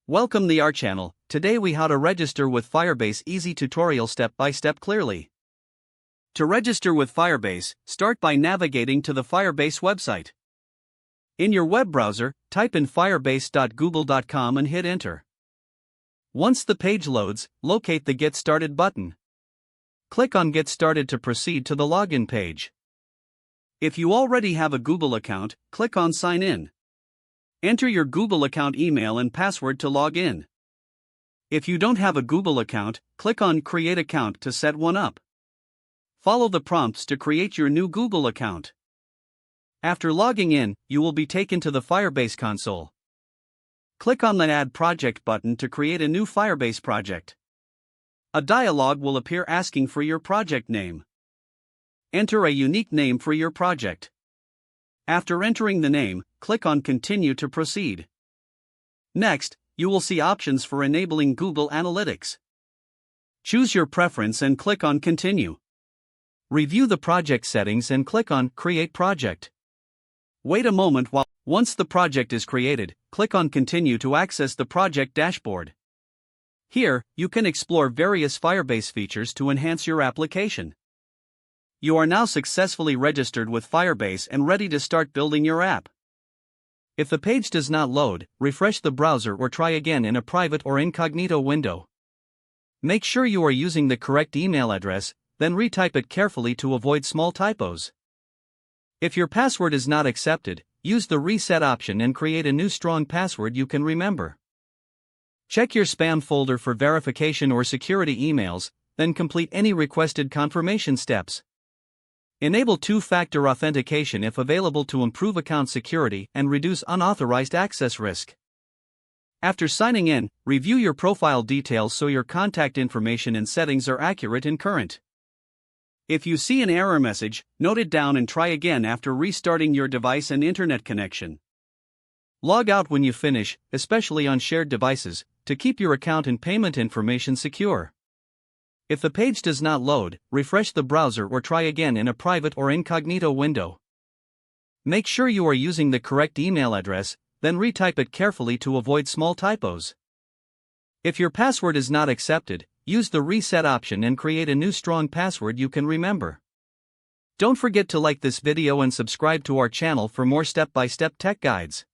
Welcome to our channel. Today we how to register with Firebase easy tutorial step by step clearly. To register with Firebase, start by navigating to the Firebase website. In your web browser, type in firebase.google.com and hit enter. Once the page loads, locate the Get Started button. Click on Get Started to proceed to the login page. If you already have a Google account, click on Sign In. Enter your Google account email and password to log in. If you don't have a Google account, click on Create Account to set one up. Follow the prompts to create your new Google account. After logging in, you will be taken to the Firebase console. Click on the Add Project button to create a new Firebase project. A dialog will appear asking for your project name. Enter a unique name for your project. After entering the name, click on Continue to proceed. Next, you will see options for enabling Google Analytics. Choose your preference and click on Continue. Review the project settings and click on Create Project. Wait a moment once the project is created, click on Continue to access the project dashboard. Here, you can explore various Firebase features to enhance your application. You are now successfully registered with Firebase and ready to start building your app. If the page does not load, refresh the browser or try again in a private or incognito window. Make sure you are using the correct email address, then retype it carefully to avoid small typos. If your password is not accepted, use the reset option and create a new strong password you can remember. Check your spam folder for verification or security emails, then complete any requested confirmation steps. Enable two-factor authentication if available to improve account security and reduce unauthorized access risk. After signing in, review your profile details so your contact information and settings are accurate and current. If you see an error message, note it down and try again after restarting your device and internet connection. Log out when you finish, especially on shared devices, to keep your account and payment information secure. If the page does not load, refresh the browser or try again in a private or incognito window. Make sure you are using the correct email address, then retype it carefully to avoid small typos. If your password is not accepted, use the reset option and create a new strong password you can remember. Don't forget to like this video and subscribe to our channel for more step-by-step tech guides.